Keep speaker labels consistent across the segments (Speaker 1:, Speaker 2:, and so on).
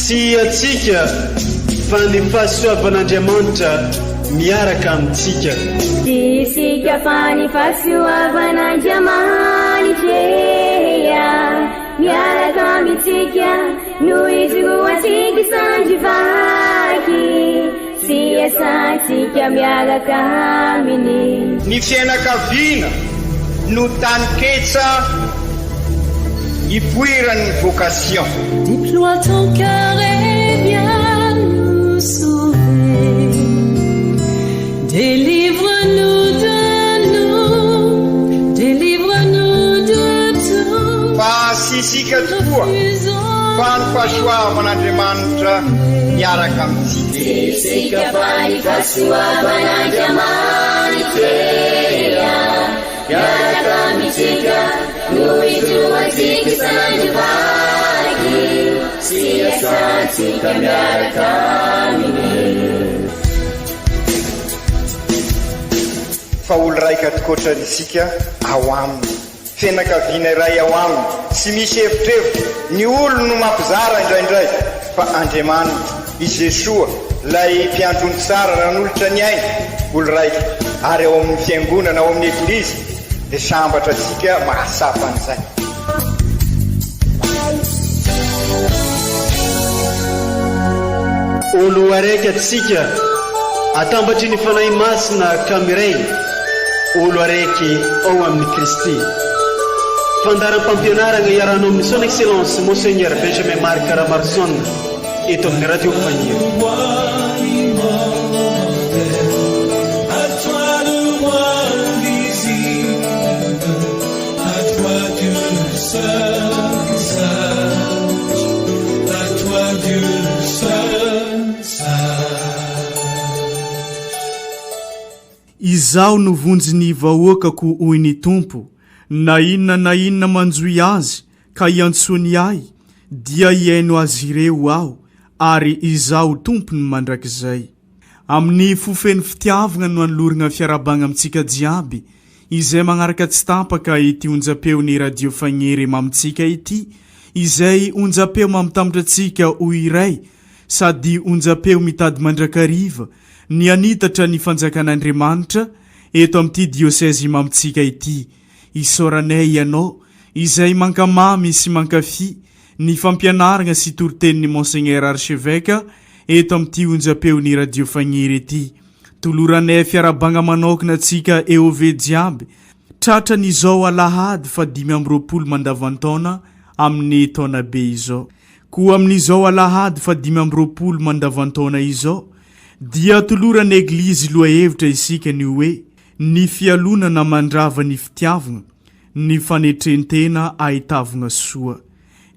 Speaker 1: sy atsika fa ny fahasoavan'Andriamanitra miaraka amintsika.
Speaker 2: Isika fa ny fahasoavan'Andriamanitra miaraka amintsika noho izy roantsika sandrivaky sy asantsika miaraka aminy.
Speaker 3: Ny fianakaviana no taniketsa ipoiran'ny vocation.
Speaker 4: Déploie ton cœur et viens nous sauver. Délivre-nous de nous, délivre-nous de tout.
Speaker 3: Fasisika tokoa fa ny fahasoavan'Andriamanitra miaraka amintsika.
Speaker 2: Isika fa ny fahasoavan'Andriamanitra miaraka amintsika noho izy roantsika sandrivaky sy asantsika miaraka aminy.
Speaker 3: Fa olo raika atikoatran'isika ao aminy, fianakaviana iray ao aminy, sy misy hevitrevitra ny olo no mampizara indraindray fa Andriamanitra i Jesoa lay mpiandrony tsara nanolotra ny aina olo raika ary ao amin'ny fiangonana ao amin'ny eglizy dia sambatra atsika mahasapan'izay.
Speaker 1: Olo araiky atsika atambatry ny fanahy masina kamiray, olo araiky ao amin'ny Kristy. Fandaram-pampianarana iaranao amin'ny son excellence Monseigneur Benjamin Marc Caramarson eto amin'ny radio Fagniry.
Speaker 5: Izao no vonjy vahoakako hoy ny Tompo, na inona manjoy azy ka iantsony ahy dia iaino azy ireo aho, ary izao Tompony mandrakizay. Amin'ny fofeny fitiavana no anolorana fiarabagna amintsika jiaby, izay magnaraka tsy tapaka ity onjam-peon'ny radio Fagniry mamitsika ity, izay onjam-peo mamitambatra atsika ho iray, sady onjam-peo mitady mandrakariva, ny anitatra ny fanjakan'Andriamanitra eto amin'ity diosèzy mamitsika ity. Isoranay ianao izay mankamamy sy mankafi ny fampianarana sy toritenin'ny Monseigneur Archevêque eto amin'ity onjam-peon'ny radio Fagniry ity. Toloranay fiarabagna manokana atsika EOV jiaby tratra n'izao alahady fa 520 mandavantaona amin'ny taona be izao. Koa amin'izao alahady fa 520 mandavantaona izao dia toloran'ny eglizy loha hevitra isika ny hoe ny fialonana mandrava ny fitiavana, ny fanetrentena ahitavana soa.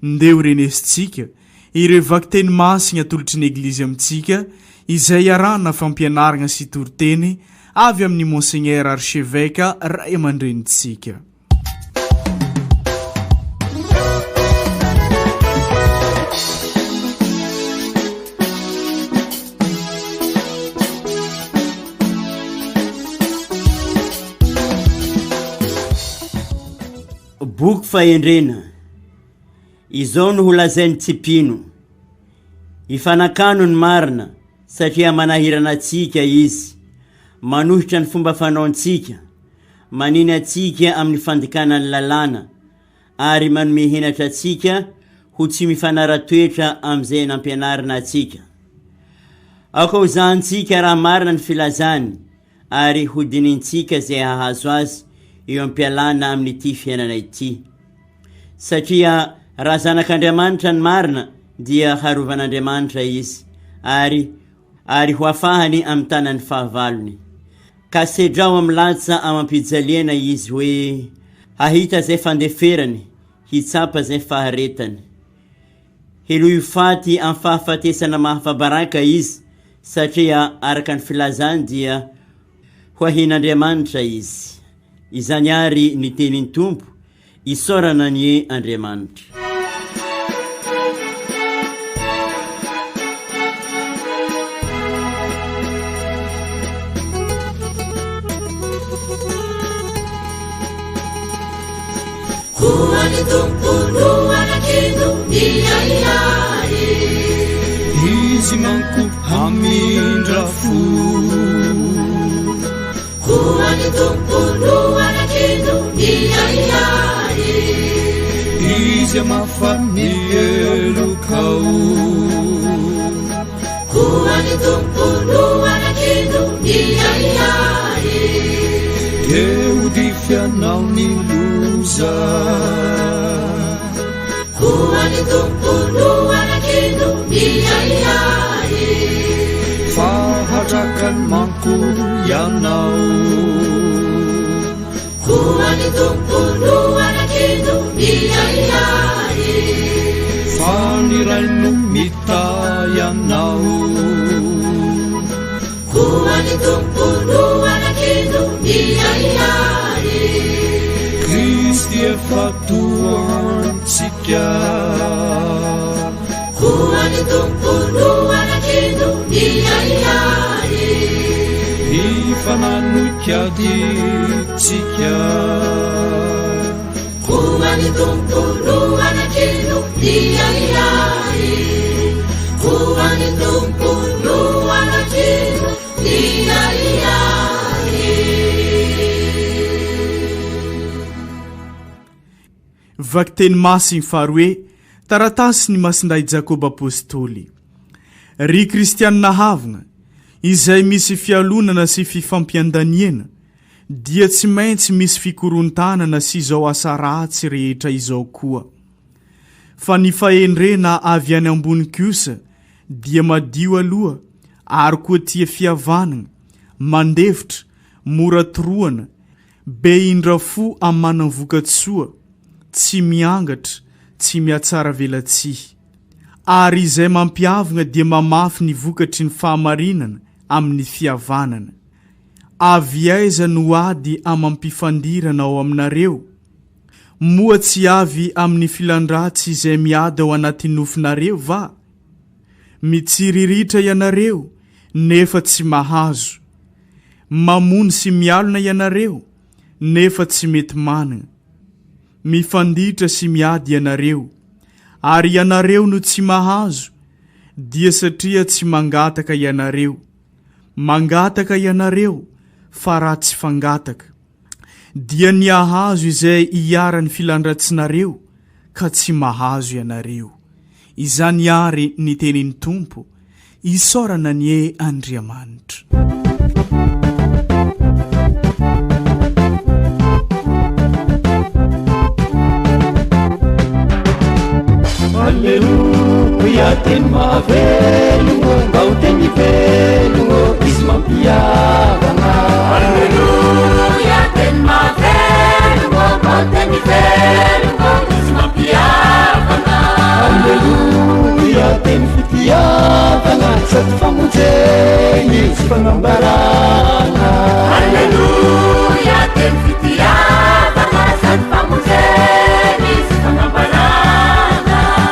Speaker 5: Ndeo renesitsika ireo vaky-teny masina atolotry ny eglizy amintsika izay arana fampianarana sy toriteny avy amin'ny Monseigneur Archevêque ray amandrenitsika.
Speaker 6: Boky fahendrena izao no holazainy Tsipino. Ifanakano ny marina satria manahirana atsika izy, manohitra ny fomba fanaontsika, maniny atsika amin'ny fandekanany lalàna, ary manome henatra atsika ho tsy mifanaratoetra amin'izay nampianarina atsika. Ako zantsika raha marina ny filazany, ary ho dinintsika zay hahazo azy eo ampialana amin'ity fiainana ity. Satria raha zanak'Andriamanitra ny marina dia harovan'Andriamanitra izy, ary ho afahany amin'ny tanany fahavalony. Ka sedrao amlatsa amampijaliana izy hoe hahita zay fandeferany, hitsapa zay faharetany. Heloy faty amin'ny fahafatesana mahafabaraka izy, satria araka ny filazany dia ho ahin'Andriamanitra izy. Izany ary ny tenin'ny Tompo, isorana ny Andriamanitra.
Speaker 4: Kuwa ni Tompo, nuwa na kinu, iya iya.
Speaker 7: izy manko hamindra fo
Speaker 2: Kuwani tumpunu wanakinu iyaiyai
Speaker 7: izy amafaniyelokao
Speaker 2: Kuwani tumpunu wanakinu iyaiyai
Speaker 7: Deudifianao ni luza
Speaker 2: Kuwani tumpunu wanakinu iyaiyai
Speaker 7: Fahatrakan manko yanao
Speaker 2: Kuwani tumpunu wanakinu iyaiyai
Speaker 7: Faniraino mitayanao
Speaker 2: Kuwani tumpunu wanakinu iyaiyai
Speaker 7: Kristi efatuantsika
Speaker 2: Kuwani tumpunu wanakinu iyaiyai
Speaker 7: ifananoikaditsika
Speaker 2: Kuwani tumpunu wanakinu iyaiyai Kuwani tumpunu wanakinu iyaiyai
Speaker 5: Vaky teny masiny faharoe taratasy ny masinday Jakoba apôstôly. Ry kristianina havagna izay misy fialonana sy fifampiandaniana dia tsy maintsy misy fikorontanana sy izao asa ratsy rehetra izao koa. Fa ny fahendrena avy any ambony kosa dia madio aloha ary koa tia fihavanana, mandevitra, mora toroana, be indra fo amin'ny manam-vokatsoa, tsy miangatra, tsy miatsara velatsihy. Ary izay mampiavagna dia mamafy ny vokatry ny fahamarinana amin'ny fihavanana. Avy aiza no ady amampifandirana ao aminareo? Moa tsy avy amin'ny filandratsy izay miady ao anaty nofinareo va? Mitsiriritra ianareo nefa tsy mahazo. Mamono sy mialona ianareo nefa tsy mety manana. Mifanditra sy miady ianareo, ary ianareo no tsy mahazo, dia satria tsy mangataka ianareo. Mangataka ianareo, fa ratsy fangataka. Dia ny ahazo izay iara ny filandratsinareo, ka tsy mahazo ianareo. Izany ary ny tenin'ny Tompo, isaorana ny e Andriamanitra.
Speaker 7: Alleluia, teny mahavelogno, ngao teny velogno, izy mampiavagna.
Speaker 2: Alleluia, teny mahavelogno, ngao teny velogno, izy mampiavagna.
Speaker 7: Alleluia, teny fitiavagna, sady famonjeny sy fanambaragna.
Speaker 2: Alleluia, teny fitiavagna, sady famonjeny sy fanambaragna.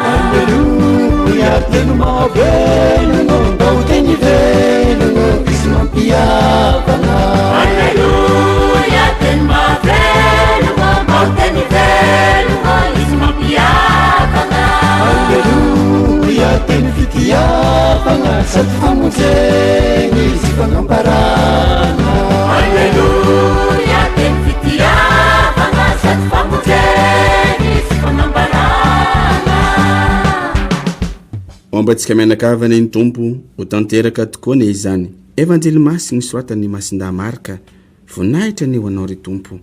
Speaker 7: Alleluia, teny mahavelogno, ngao teny velogno, izy mampiavagna.
Speaker 2: Alleluia, teny mahavelogno, ngao teny velogno, izy mampiavagna.
Speaker 7: Alleluia, teny fitiavagna, sady famonjeny sy fanambaragna.
Speaker 2: Alleluia, teny fitiavagna, sady famonjeny sy fanambaragna.
Speaker 8: Ombantsika mianakavana ny Tompo ho tanteraka tokoa ne izany. Evanjely masiny soratany Masinda Marka, voninahitra ny ho anao ry Tompo.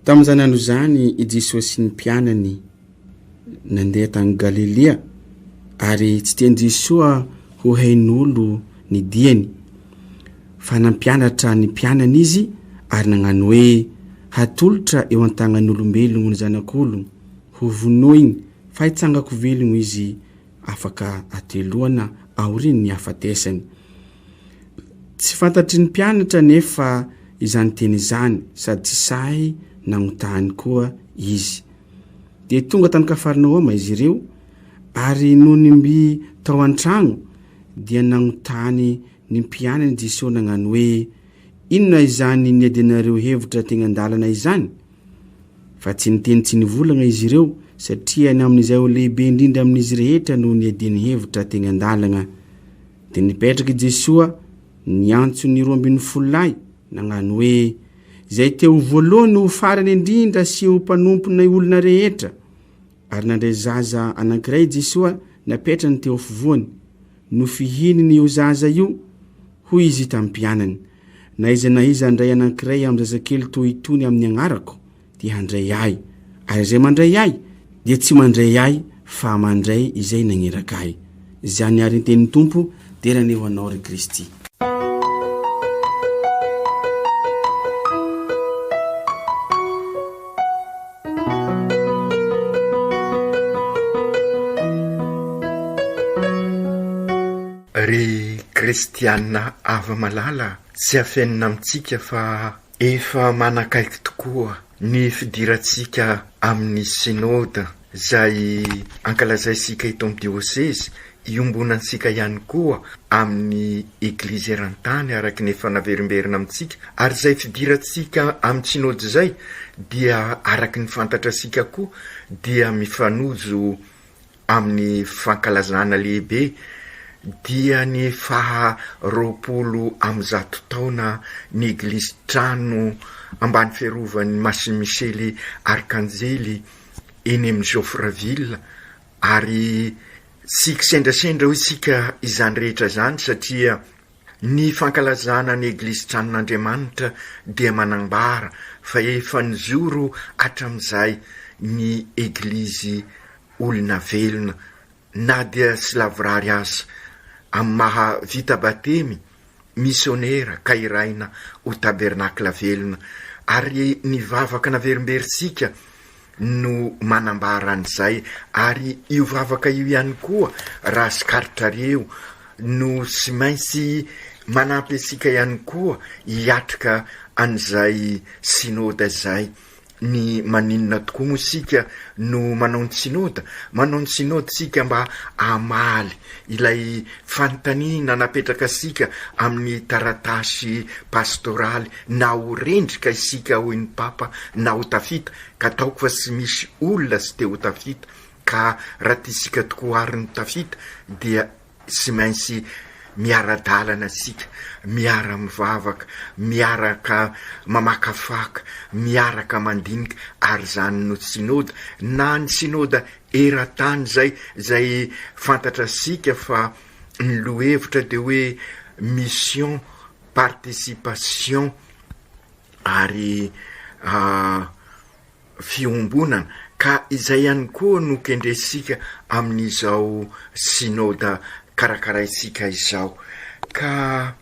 Speaker 8: Tamin'izany andro izany i Jesosy sy ny mpianany nandeha tany Galilea, ary tsy teny Jesosy ho hain'olo ny diany, fa nampianatra ny mpianany izy ary nagnano hoe hatolotra eo an-tagnan'olombelogno ny zanak'olo ho vonoiny fa hitsangako velogno izy afaka ateloana aoriny ny afatesany. Tsy fantatry ny mpianatra nefa izany teny izany, sady tsy sahy nagnotany koa izy. De tonga tany Kafarnaoma izy ireo, ary no nimby tao an-tragno dia nagnotany ny mpianany Jesosy nagnano hoe inona izany niadinareo hevitra teny an-dalana izany? Fa tsy niteny tsy nivolagna izy ireo, satria ny amin'izay ho lehibe indrindra amin'izy rehetra no niadiny hevitra teny an-dalana dia nipetraka Jesoa niantso ny 12 lahy nagnano hoe izay teo voalohany ho farany indrindra sy ho mpanompo ny olona rehetra. Ary nandray zaza anankiray Jesoa napetrany teo afovoany. No fihininy io zaza io hoy izy tamin'ny mpianany, na iza handray anankiray amin'ny zazakely toy itony amin'ny agnarako dia handray ahy, ary izay mandray ahy dia tsy mandray ahy fa mandray izay nagneraka ahy. Izany ary ny tenin'ny Tompo derany ho anao ry Kristy.
Speaker 9: Ry kristianina ava malala, tsy afenina amintsika fa efa manakaiky tokoa ny fidirantsika amin'ny synode zay ankalazaisika eto amin'ny diocese, iombonantsika ihany koa amin'ny eglizy eran-tany araky ny fanaverimberina amintsika. Ary zay fidirantsika amin'ny synode zay dia araky ny fantatrasika koa dia mifanojo amin'ny fankalazana lehibe dia ny 20 taona ny eglizy trano ambany fiarovan'ny Masin Michely Arkanjely eny amin'ny Joffreville. Ary sika sendrasendra ho isika izany rehetra zany satria ny fankalazana ny eglizy tranon'Andriamanitra dia manambara fa efa nijoro hatramin'izay ny eglizy olona velona na dia slavrary aza amin'ny maha vita batemy missionnaire ka iraina ho tabernakla velona. Ary ny vavaka naverimberitsika no manambara an'izay. Ary io vavaka io ihany koa raha sikaritrareo no sy maintsy manampy asika ihany koa hiatrika an'izay synode zay. Ny maninona tokoa moa sika no manao ny synode sika mba amaly ilay fanontaniana napetraka sika amin'ny taratasy pastoraly, na ho rendrika isika hoy ny papa na ho tafita, ka taoko fa sy misy olona sy te ho tafita. Ka raha tisika tokoa ary ny tafita dia sy maintsy miara-dalana sika, miara mivavaka, miaraka mamakafaka, miaraka mandinika. Ary zany no synode, na ny synode eran-tany zay fantatra sika fa ny lohevitra de hoe mission, participation ary fiombonana. Ka izay ihany koa no kendresika amin'izao synode karakaraisika izao. Ka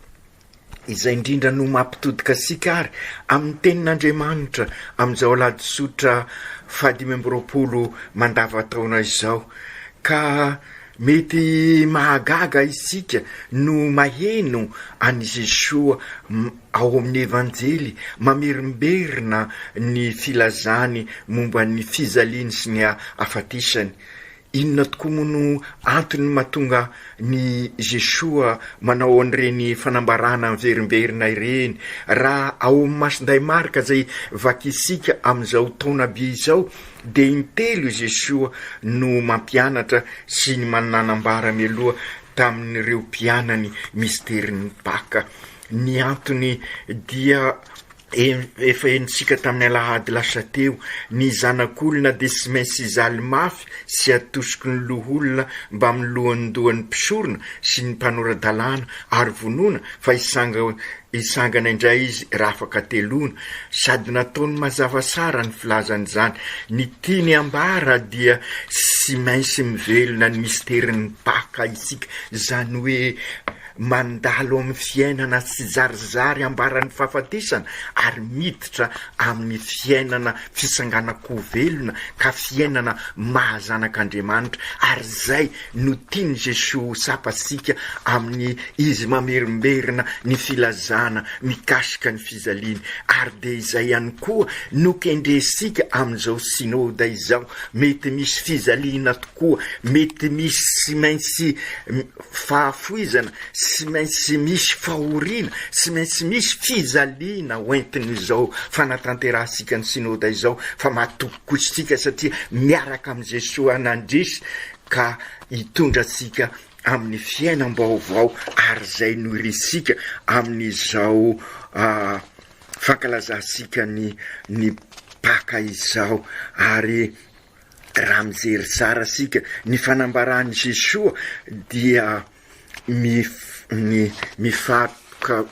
Speaker 9: izay indrindra no mampitodika sika ary amin'ny tenin'Andriamanitra amin'izao ladisotra 520 mandavataona izao. Ka mety mahagaga isika no maheno any Jesoa ao amin'ny evanjely mamerimberina ny filazany momba ny fizaliany sy ny afatisany. Inona tokoa moa no antony mahatonga ny Jesoa manao an'ireny fanambarana miverimberina ireny? Raha ao amin'ny masinday marika zay vakisika amin'izao taona be izao dia intelo Jesoa no mampianatra sy ny mananambara mialoha tamin'ireo mpianany misterin'ny Paka. Ny antony dia efa enitsika tamin'ny alahady lasa teo, ny zanak'olona dia sy maintsy izaly mafy sy atosiky ny loholona mba amin'ny lohandohan'ny mpisorona sy ny mpanoradalàna ary vonoina fa isangana indray izy raha afaka teloana. Sady nataony mazava tsara ny filazan'izany. Ny tiany ambara dia sy maintsy mivelona ny misterin'ny Paka isika, zany hoe mandalo amin'ny fiainana tsy zarizary ambaran'ny fahafatesana ary miditra amin'ny fiainana fisanganako velona ka fiainana mahazanak'Andriamanitra. Ary zay no tiany Jesoa sapasika amin'ny izy mamerimberina ny filazana mikasika ny fizaliany. Ary de izay ihany koa no kendresika amin'izao synode izao. Mety misy fizaliana tokoa, mety misy sy maintsy fahafoizana, sy maintsy misy fahoriana, sy maintsy misy fizaliana hoentin'izao fanatanterahasika ny synode izao. Fa matoko isika satria miaraka amin'ny Jesoa nandresy ka hitondra sika amin'ny fiainam-baovao ary zay norisika amin'izao fankalazasika ny paka izao. Ary raha mijery tsara sika ny fanambarany Jesoa dia mifapoka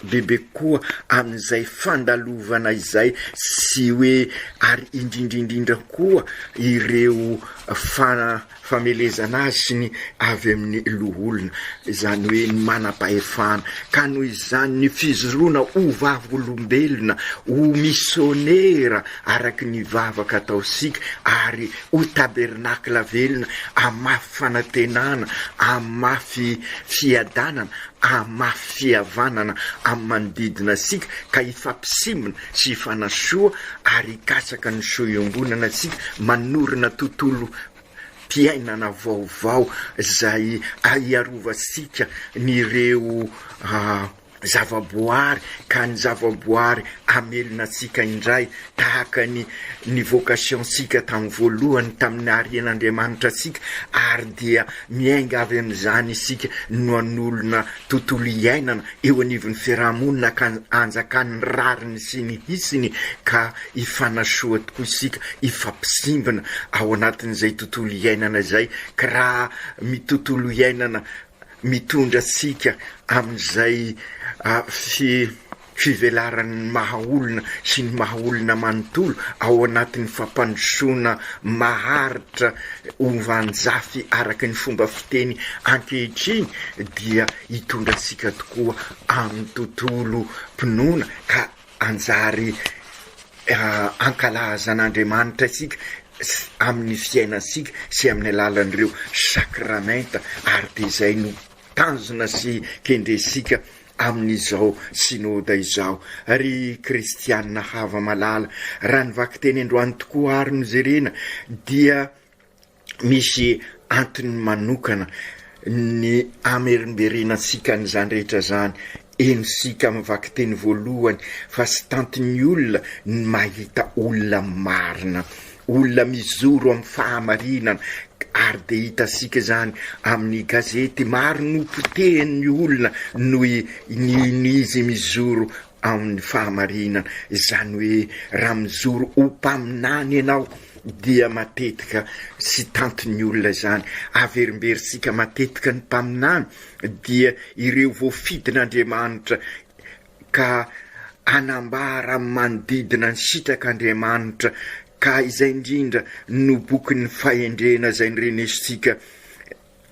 Speaker 9: bebe koa amin'izay fandalovana izay, sy hoe ary indrindrindrindra koa ireo famelezana azy sy ny avy amin'ny loholona, izany hoe ny manam-pahefana. Ka noho izany ny fizoroana ho vavolombelona, ho missionera araky ny vavaka ataosika, ary ho tabernakla velona, amafy fanantenana, amafy fiadanana, amafy fihavanana amin'ny manodidina sika, ka ifampisimina sy ifanasoa ary ikatsaka ny soiombonana sika, manorina tontolo mpiainana vaovao zay iarovasika nyreo zavaboary, ka ny zavaboary amelona sika indray tahaka ny vocation sika tamin'ny voalohany tamin'ny arian'Andriamanitra sika, ary dia miainga avy amin'izany isika no an'olona tontolo iainana eo anivon'ny fiarahamonina, ka anjakan'ny rariny sy ny hisiny, ka ifanasoa tokoa isika, ifampisimbana ao anatin'izay tontolo iainana zay. Ka raha tontolo iainana mitondra sika amin'izay fivelaran'ny mahaolona sy ny mahaolona manontolo ao anatin'ny fampandrosoana maharitra ovanjafy araky ny fomba fiteny ankehitriny, dia hitondra sika tokoa amin'ny tontolo mpinoana, ka anjary ankalazan'Andriamanitra sika amin'ny fiainasika sy amin'ny alalan'ireo sakramenta, ary de zay no tanjona sy kendresika amin'izao sinoda izao. Ry kristianina hava malala, raha nivaky teny androany tokoa ary nojerena, dia misy antony manokana ny amerimberenasika n'izany rehetra zany. Eno sika mivaky teny voalohany fa sy tantin'ny olona ny mahita olona marina, olona mizoro amin'ny fahamarinana, ary de hitasika zany amin'ny gazety maro no potehan'ny olona noho ny izy mizoro amin'ny fahamarinana. Izany hoe raha mizoro ho mpaminany ianao dia matetika sy tantin'ny olona zany. Averimberisika matetika ny mpaminany dia ireo voafidin'Andriamanitra, ka anambara manodidina ny sitrak'Andriamanitra, ka izay indrindra no boky ny fahendrena zay nyrenesika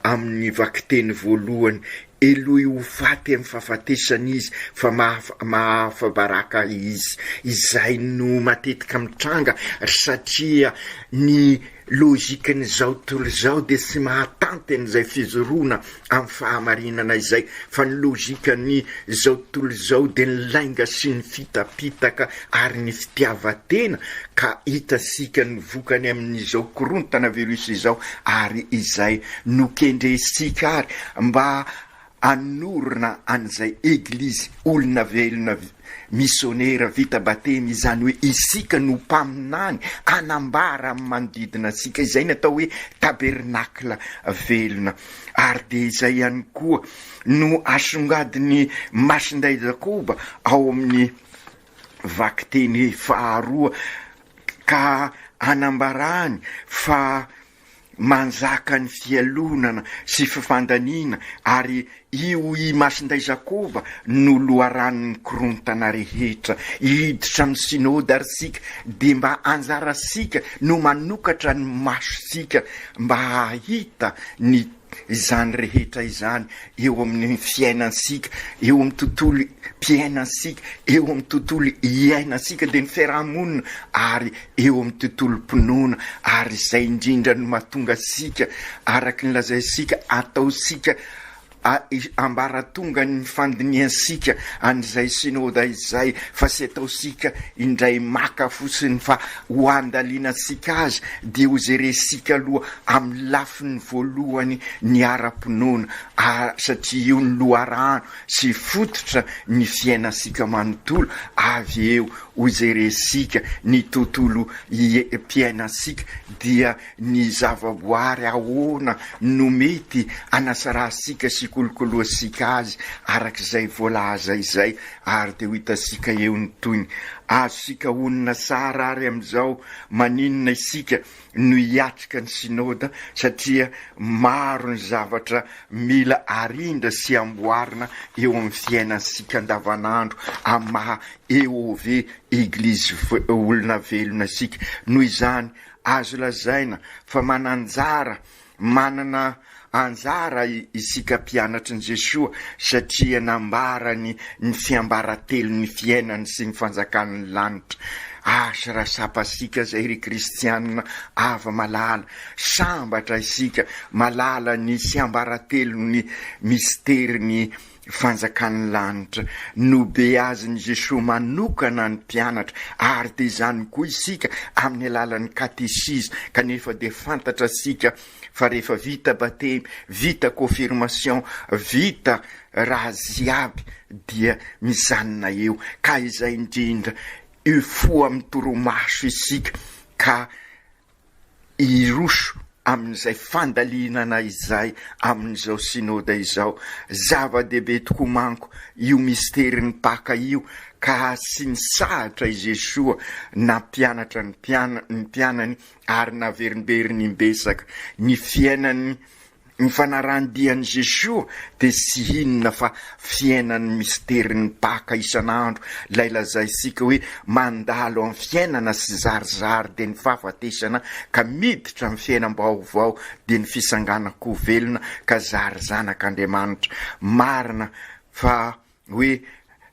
Speaker 9: amin'ny vakiteny voalohany, elohy ho faty amin'ny fahafatesana izy fa mahafabaraka izy. Izay no matetika mitranga, satria ny lojikan'ny zao tontolo zao de sy mahatanty an'izay fizoroana amin'ny fahamarinana izay, fa ny lojikany zao tontolo zao de ny lainga sy ny fitapitaka ary ny fitiavatena, ka hitasika ny vokany amin'izao korontana virus izao, ary izay no kendresika ary mba anorina an'izay eglizy olona velona missionera vita batemy, izany hoe isika no mpaminany anambara amin'ny manodidina sika, izay natao hoe tabernakla velona. Ary de izay ihany koa no asongadiny masinday Jakoba ao amin'ny vakiteny faharoa, ka anambarany fa manjaka ny fialonana sy fifandaniana, ary io i masinday Jakoba no loharan'ny korontana rehetra. Hiditra amin'ny sinôda ary sika de mba anjarasika no manokatra ny masosika mba hahita ny izany rehetra izany eo amin'ny fiainansika, eo amin'ny tontolo mpiainansika, eo amin'ny tontolo iainasika de ny fiarahamonina, ary eo amin'ny tontolo mpinoana. Ary izay indrindra no mahatonga sika araky ny lazaisika ataosika ambaratonga ny fandiniansika an'izay sinôda izay, fa sy ataosika indray maka fosiny fa ho andalinasika azy de ho jeresika aloha amin'ny lafiny voalohany ny ara-pinoana, satria io ny loharano sy fototra ny fiainasika manontolo, avy eo hozeresika ny tontolo mpiainasika dia ny zavaboary ahoana no mety anasarasika sy kolokoloasika azy arak'izay voalaza izay ary de ho hitasika eo ny toyny azosika onina sara ary am'izao maninona isika no hiatrika ny synôda satria maro ny zavatra mila arindra sy amboarina eo amin'ny fiainasika andavanandro amin'ny maha EOV eglizy olona velona sika noho izany azo lazaina fa mananjara manana anjara isika mpianatry ny Jesoa satria nambarany ny fiambaratelo ny fiainany sy ny fanjakany lanitra asa raha sapasika zay ry kristianina ava malala sambatra isika malala ny siambaratelo ny misteri ny fanjakany lanitra no be azy ny Jesoa manokana ny mpianatra ary de zany koa isika amin'ny alalan'ny katesisme kanefa de fantatra sika fa rehefa vita batemy vita confirmation vita raha ziaby dia mizanona eo ka izay indrindra fo amin'ny toromaso isika ka iroso amin'izay fandalinana izay amin'izao synôda izao zava-dehibe tokoa manko io misteri ny paka io ka sy ny sahatra i Jesoa na mpianatra ny mpianany ary naverimberiny imbesaka ny fiainany ny fanarandian'i Jesoa de sy hinona fa fiainany misteri ny paka isan'andro lay lazaisika hoe mandalo amin'ny fiainana sy zarizary de ny fahafatesana ka miditra amin'ny fiainam-baovao de ny fisanganako velona ka zary zanak'Andriamanitra marina fa hoe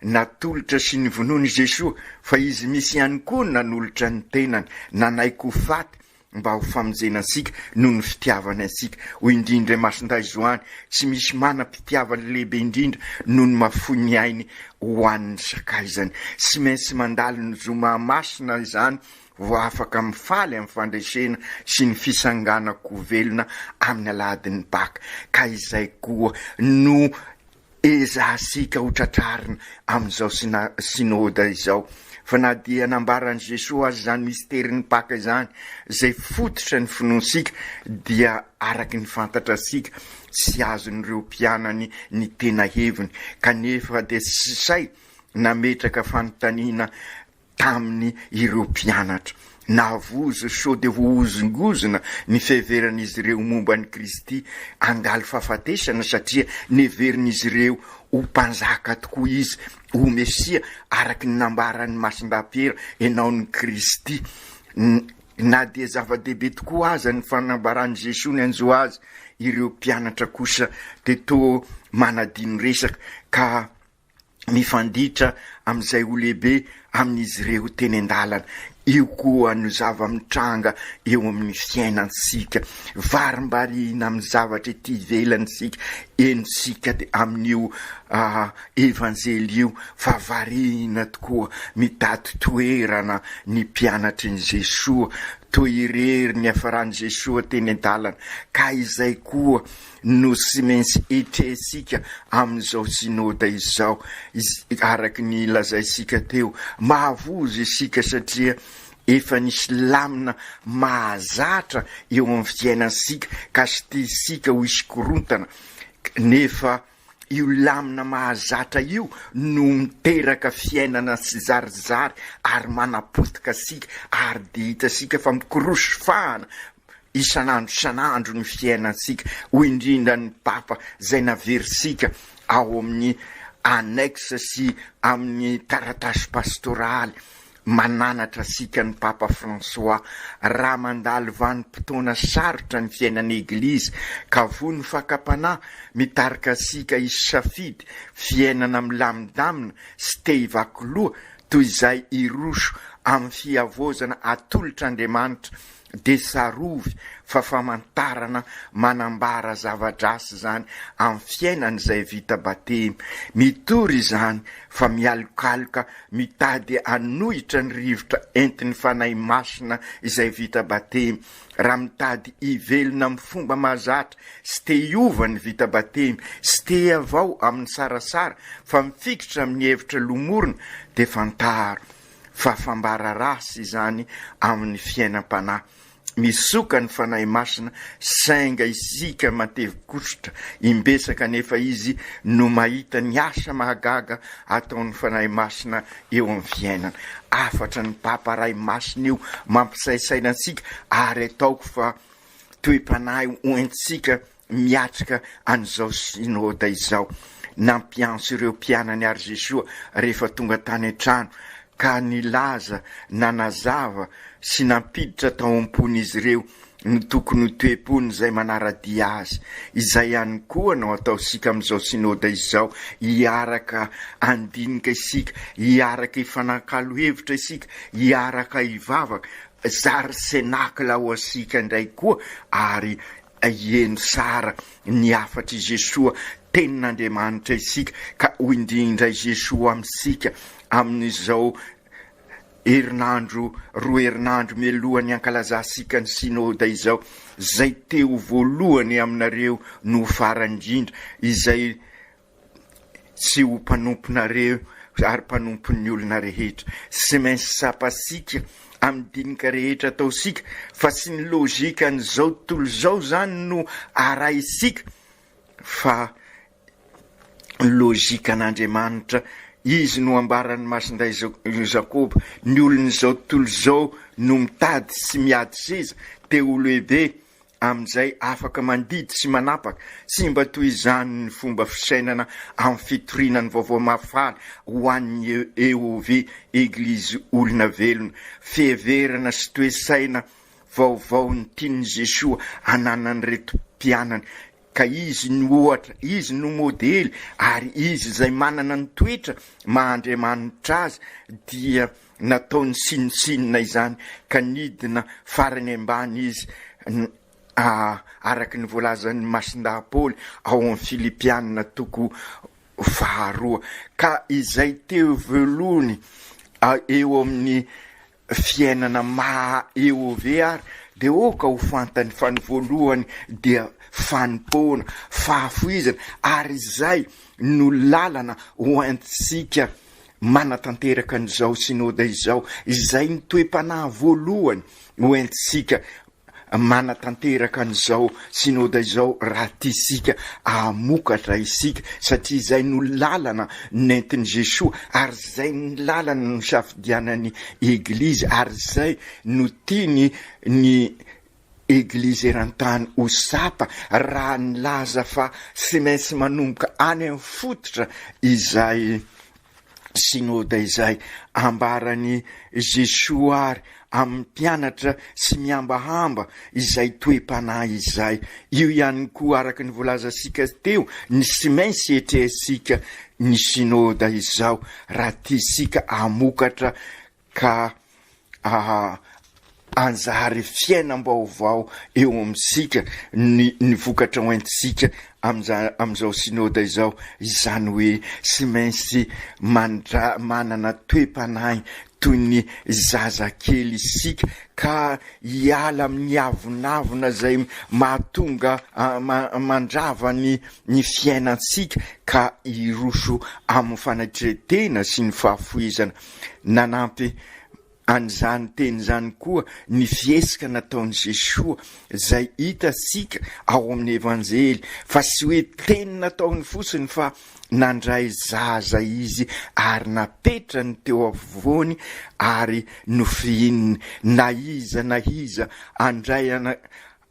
Speaker 9: natolotra sy ny vonony Jesoa fa izy misy ihany koa nanolotra ny tenany nanaiko faty mba ho famonjenasika noho ny fitiavana asika ho indrindra masinday zoany tsy misy manam-pitiavana lehibe indrindra noho ny mafony ainy ho an'ny sakaizany sy maintsy mandalo ny zoma masina izany vo afaka mifaly amin'ny fandresena sy ny fisanganako velona amin'ny aladin'ny paka ka izay koa no ezasika ho tratrarina amin'izao synôda izao fa na dia nambarany Jesoa azy zany misteri ny paka izany zay fototra ny finoansika dia araky ny fantatra sika sy azon'ireo mpianany ny tena heviny kanefa de sisay nametraka fanontaniana taminy ireo mpianatra navozo so de voozongozona ny fiheveran'izy ireo momba ny Kristy angalo fahafatesana satria neverin'izy ireo ho mpanjaka tokoa izy ho Mesia araky ny nambarany Masindapera enao ny Kristy na dia zava-dehibe tokoa aza ny fanambarany Jesoa ny anjo azy ireo mpianatra kosa de to manadino resaka ka mifanditra amin'izay ho lehibe amin'izy ireo teny an-dalana io koa no zava-mitranga eo amin'ny fiainansika varimbarina amin'ny zavatra ety ivelanynsika enosika de amin'io evanjely io fa varina tokoa mitady toerana ny mpianatry ny Jesoa toirery ny afarany Jesoa teny an-dalana ka izay koa no sy maintsy etresika amin'izao synôda izao araky ny lazaisika teo mahavozo isika satria efa nisy lamina mahazatra eo amin'ny fiainansika ka sy tisika ho isy korontana nefa io lamina mahazatra io no miteraka fiainana sy zarizary ary manapotika sika ary de hitasika fa mikorosofahana isan'andro ny fiainansika ho indrindra ny papa zay naverisika ao amin'ny annexe sy amin'ny taratasy pastoraly mananatra sika ny papa François raha mandalo vanim-potoana sarotra ny fiainany eglizy ka vo ny fakapana mitarika sika isy safidy fiainana milamindamina sy te hivakoloha toy izay iroso amin'ny fiavozana atolotr'Andriamanitra de sarovy fa famantarana manambara zava-drasy zany amin'ny fiainany izay vita batemy mitory izany fa mialokaloka mitady anohitra ny rivotra entiny fanahy masina izay vita batemy raha mitady ivelona amin'ny fomba mahazatra sy te hiova ny vita batemy sy te avao amin'ny sarasara fa mifikitra amin'ny hevitra lomorona de fantaro fafambara rasy zany amin'ny fiainam-panahy. Misoka ny fanahy masina sainga isika matevikotrotra imbesaka nefa izy no mahita ny asa mahagaga ataon'ny fanahy masina eo amin'ny fiainana. Afatra ny paparay masina io mampisaisaina antsika ary ataoko fa toe-panahy oentsika miatrika an'izao synôda izao. Nampianso ireo mpianany ary Jesoa rehefa tonga tany an-trano ka nilaza nanazava sy nampiditra tao am-pon'izy ireo ny tokony toe-pony izay manaradia azy. Izay ihany koa no ataosika amin'izao synôda izao, hiaraka andinika isika, hiaraka hifanakalo hevitra isika, hiaraka hivavaka, zary senakla ho asika indray koa ary hieno sara ny afatry Jesoa tenin'Andriamanitra isika ka ho indrindra Jesoa amintsika amin'izao roa herinandro mialohany ankalazasika ny synôda izao, zay teo voalohany aminareo no farandrindra, izay tsy ho mpanomponareo ary mpanompon'ny olona rehetra. Sy maintsy sapasika amin'ny dinika rehetra ataosika, fa sy ny lôzika n'izao tontolo zao zany no araisika, fa lôzika an'Andriamanitra. Izy no ambarany masinday Jakoba, ny olon'izao tontolo zao no mitady sy miady seza teo lehibe amin'izay afaka mandidy sy manapaka, sy mba toy izany ny fomba fisainana amin'ny fitorinany vaovao mafana ho an'ny EOV, Eglizy olona velona, fiheverana sy toe-saina vaovao ny tiany Jesoa ananany reto mpianany. Ka izy ny ohatra, izy no modely, ary izy zay manana ny toetra mahandriamanitra azy dia nataony sinosinona izany ka nidina farany ambany izy araky ny voalazan'ny masindaha-Paoly ao amin'ny Filipianina toko 2. Ka izay teo velony eo amin'ny fiainana maha EOV ary de oka ho fantany fa ny voalohany dia fanompoana, fahafoizana, ary zay no lalana ho antsika manatanteraka an'izao synôda izao, izay ny toe-panahy voalohany ho antsika manatanteraka an'izao synôda izao raha tisika amokatra isika, satria zay no lalana nentin'i Jesoa, ary zay ny lalana no safidianany Eglizy, ary zay no tiany ny Eglizy eran-tany ho sapa raha nilaza fa sy maintsy manomboka any amin'ny fototra izay synôda izay. Ambarany Jesoa ary amin'ny mpianatra sy miambahamba izay toe-panahy izay. Io ihany koa araky ny voalazasika teo, ny sy maintsy etrehasika ny synôda izao raha tisika amokatra ka anjary fiainam-baovao eo amintsika ny vokatra ho entsika amin'izao synôda izao, izany hoe sy maintsy manana toe-panahy toy ny zazakely isika, ka hiala amin'ny avonavona zay mahatonga mandrava ny fiainantsika ka hiroso amin'ny fanatretena sy ny fahafoizana. Nanampy an'izany teny zany koa ny fiesika nataon'i Jesoa zay hitasika ao amin'ny evanjely, fa sy hoe teny nataony fotsiny fa nandray zaza izy ary napetrany teo afovoany ary nofiininy. Na iza andray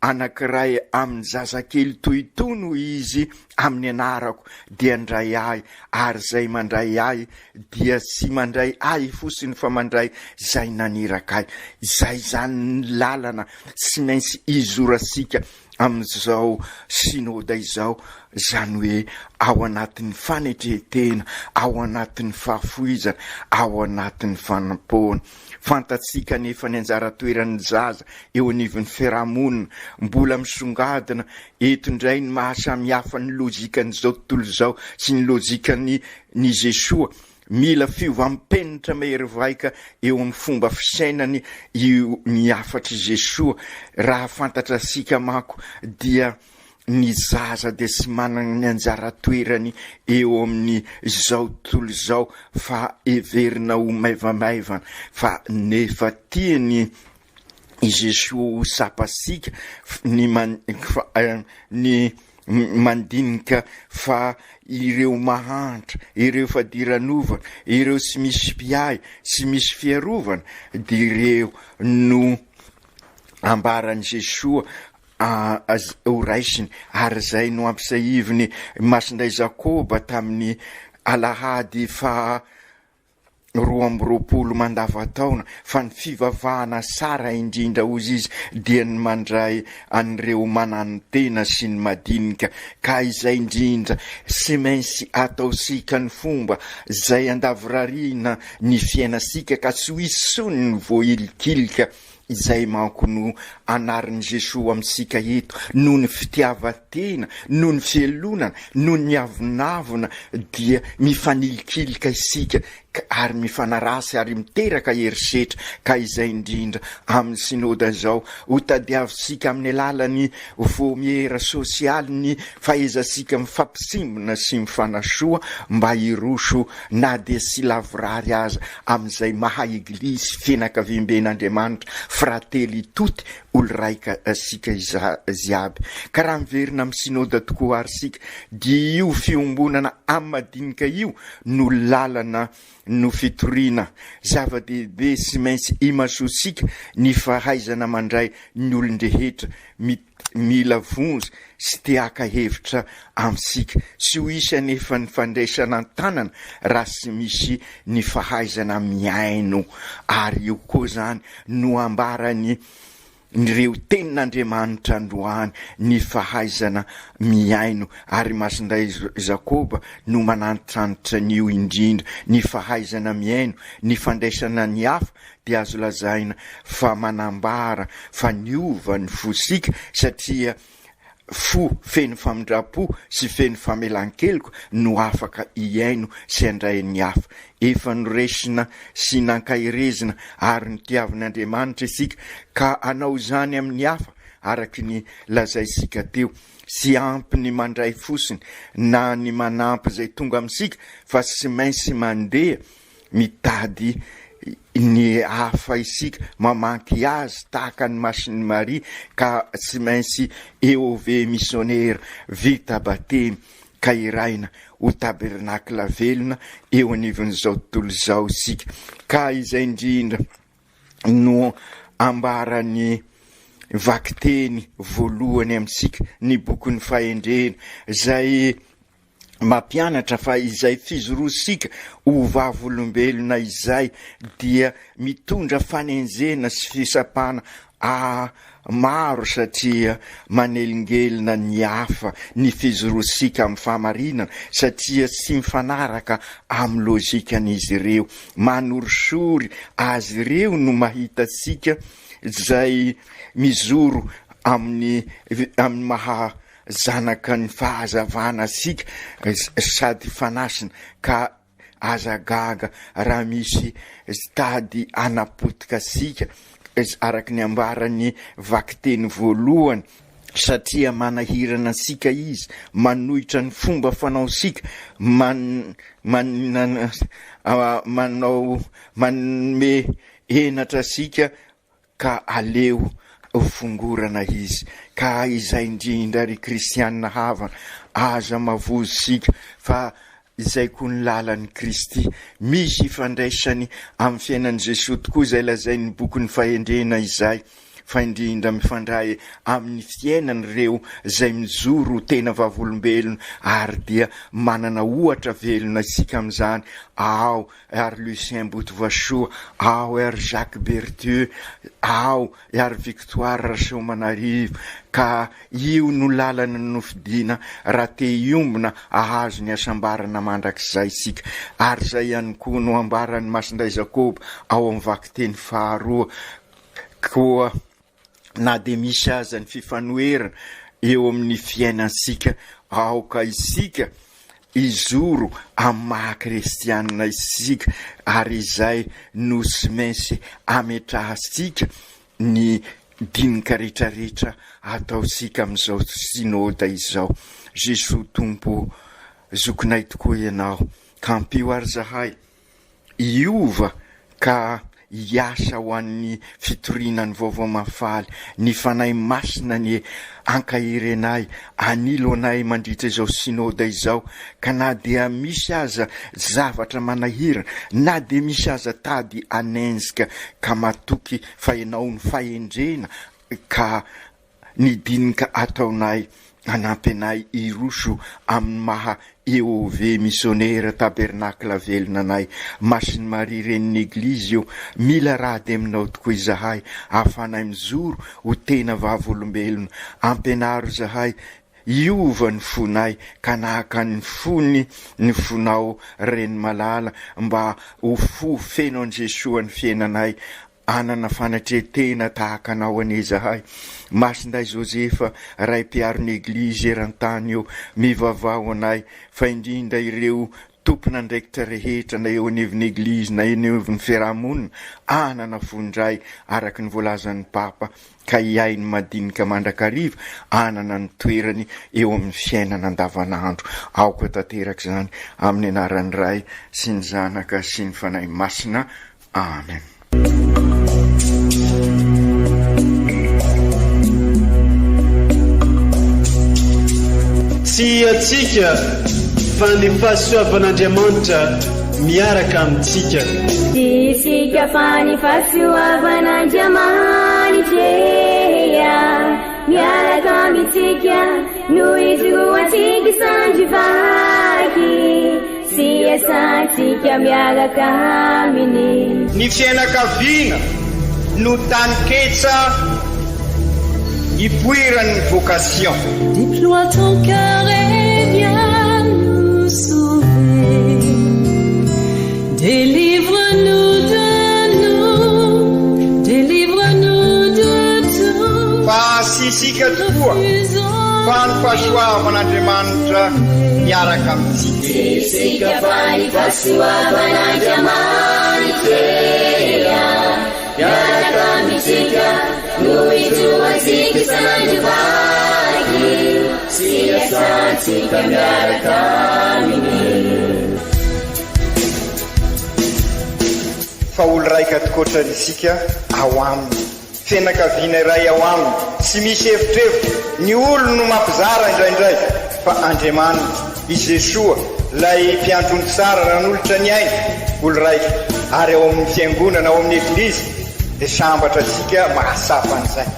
Speaker 9: anankiray amin'ny zazakely toy tono izy amin'ny anarako dia andray ahy, ary zay mandray ahy dia sy mandray ahy fotsiny fa mandray zay naniraka ahy. Zay zany lalana sy maintsy izorasika amin'izao synôda izao, zany hoe ao anatin'ny fanetretena, ao anatin'ny fahafoizana, ao anatin'ny fanampoana. Fantatsika nefa ny anjara toeran'ny zaza eo anivon'ny fiarahamonina, mbola misongadina eto indray ny mahasamihafa ny lôjikan'izao tontolo zao sy ny lôjikan'ny Jesoa. Mila fiovampenitra mehery vaika eo amin'ny fomba fisainany io ny afatry Jesoa. Raha fantatra sika mako dia ny zaza de sy manana ny anjara toerany eo amin'ny zao tontolo zao fa everina ho maivamaivana fa nefa tiany i Jesosy sapasika ny mandinika fa ireo mahantra, ireo fadiran'ovana, ireo sy misy mpiay, sy misy fiarovana, de ireo no ambaran'i Jesosy ho raisiny. Ary zay no ampisahiviny masindray Jakoba tamin'ny alahady fa 12 mandavataona fa ny fivavahana sara indrindra ozy izy dia ny mandray an'ireo mananotena sy ny madinika. Ka izay indrindra sy mainsy ataosika ny fomba zay andavorariana ny fiainasika ka tsy ho isony ny voailikilika izay manko no anarin'i Jesosy amintsika eto, noho ny fitiavatena, noho ny fielonana, noho ny avinavina dia mifanilikilika isika ary mifanarasy ary miteraka herisetra. Ka izay indrindra amin'ny synôda zao ho tadiavisika amin'ny alalany vomiera sosialy ny fahaizasika mifampisimbona sy mifanasoa mba hiroso na de sy lavorary aza amin'izay maha eglisy fianakaviam-ben'Andriamanitra frately tuty olo raika asika ziaby. Ka raha miverina amin'ny synôda tokoa ary sika dia io fiombonana amin'ny madinika io no lalana no fitoriana zava-dehibe sy mainsy imasosika ny fahaizana mandray ny olon-drehetra mila vonjy sy teaka hevitra aminsika sy ho isa nefa ny fandraisana an-tanana raha sy misy ny fahaizana miaino. Ary io koa zany no ambarany nireo tenin'Andriamanitra androany ny fahaizana miaino. Ary masindray Jakoba no mananotranitra nio indrindra ny fahaizana miaino, ny fandraisana ny hafa dia azo lazaina fa manambara fa niova ny fosika satria fo feno famindrapo sy feno famelan-keloka no afaka iaino sy andray ny hafa. Efa noresina sy nankahirezina ary ny tiavin'Andriamanitra isika ka anao zany amin'ny hafa araky ny lazaisika teo, sy ampy ny mandray fosiny na ny manampy zay tonga aminsika fa sy mainsy mandeha mitady ny hafa isika mamanky azy tahaka ny masiny Maria. Ka sy mainsy eo ve missionnaire vita batemy ka iraina ho tabernakla velona eo anivon'izao tontolo zao isika. Ka izay indrindra no ambarany vakiteny voalohany amintsika ny bokon'ny fahendrena zay mampianatra fa izay fizorosika ho vavolombelona izay dia mitondra fanenjena sy fisapana maro satria manelingelina ny hafa ny fizorosika amin'ny fahamarinana satria sy mifanaraka amin'ny lojikan'izy ireo. Manorosory azy ireo no mahita sika zay mizoro amin'ny maha zanaka ny fahazavana sika sady fanasina ka azagaga raha misy tady anapotika sika araky ny ambarany vakiteny voalohany satria manahirana sika izy, manohitra ny fomba fanao sika, manome henatra sika ka aleo fongorana izy. Ka izay indrindra ry kristianina havana aza mavozo sika fa izay koa ny lalan'ny Kristy. Misy fandraisany amin'ny fiainan'i Jesosy tokoa izay lazain'ny bokon'ny fahendrena izay fa indrindra mifandray amin'ny fiainany reo zay mizoro tena vavolombelona ary dia manana ohatra velona isika amin'izany. Ao ary Lucien Botovasoa, ao ary Jacques Berthieu, ao ary Victoire Rasomanarivo. Ka io no lalana nofidina raha te iombona ahazo ny asambarana mandrakizay isika. Ary zay ihany koa no ambarany masindray Jakoba ao amin'ny vakiteny faharoa koa na de misy aza ny fifanoherana eo amin'ny fiainansika ao ka isika izoro amin'ny maha-kristianina isika ary izay no sy mainsy ametrahasika ny dinika rehetrarehetra ataosika amin'izao synôda izao. Jesoa tompo zokinay tokoa ianao, ka ampio ary zahay iova ka iasa ho an'ny fitoriana ny vaovao mafaly, ny fanahy masina ny ankahirenay, anilo anay mandritra izao synôda izao, ka na dia misy aza zavatra manahirana, na dia misy aza tady anenzika ka matoky fa ianao ny fahendrena, ka ny dinika ataonay anampy anay iroso amin'ny maha EOV missionnaire tabernakla velona anay. Masiny Maria renin'ny eglizy io, mila raha de aminao tokoa izahay, afanay mizoro ho tena vavolombelona. Ampianaro zahay iova ny fonay, ka nahaka ny fony ny fonao reny malala, mba ho fo feno an Jesoa ny fiainanay, anana fanatretena tahaka anao ane zahay. Masinday Josefa ray mpiaron'ny eglizy eran-tany eo, mivavao anay, fa indrindra ireo tompona ndraikitra rehetra na eo aneviny eglizy na eo aneviny fiarahamonina, anana fondray araky ny voalazan'ny papa, ka iainy madinika mandrakariva, anana ny toerany eo amin'ny fiainana andavanandro. Aoka tanteraky zany amin'ny anaran'ny Ray sy ny Zanaka sy ny Fanahy Masina. Amen.
Speaker 1: Tsy atsika fa ny fahasoavan'Andriamanitra miaraka amintsika.
Speaker 4: Isika fa ny fahasoavan'Andriamanitra miaraka amintsika, noho izy ho antsika sandrivaky, sy asantsika miaraka aminy.
Speaker 3: Ny fianakaviana no taniketsa ipoiran'ny vocation.
Speaker 4: Déploie ton cœur et viens nous sauver. Délivre-nous de nous, délivre-nous de tout.
Speaker 3: Fa sisika tokoa fa ny fahasoavan'Andriamanitra miaraka amintsika.
Speaker 4: Sisika fa ny fahasoavan'Andriamanitra miaraka amintsika, noho izy ho antsika sandrivaky, sy asantsika miaraka aminy.
Speaker 3: Fa olo raika tokoatrany isika ao aminy, fianakaviana iray ao aminy, tsy misy evitrevitra. Ny olo no mampizara indraindray, fa Andriamanitra i Jesoa lay mpiandrony tsara ranolotra ny aina, olo raika ary ao amin'ny fiangonana, ao amin'ny eglizy, dia sambatra atsika mahasapa an'izay.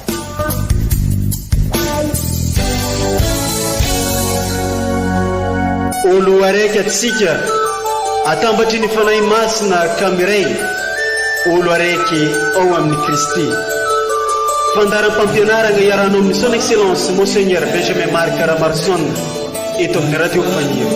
Speaker 1: Olo araiky atsika atambatry ny fanahy masina kamiray, olo araiky ao amin'ny Kristy. Fandaram-pampianarana iaranao amin'ny son excellence Monseigneur Benjamin Marc Ramarson eto amin'ny radio Fania.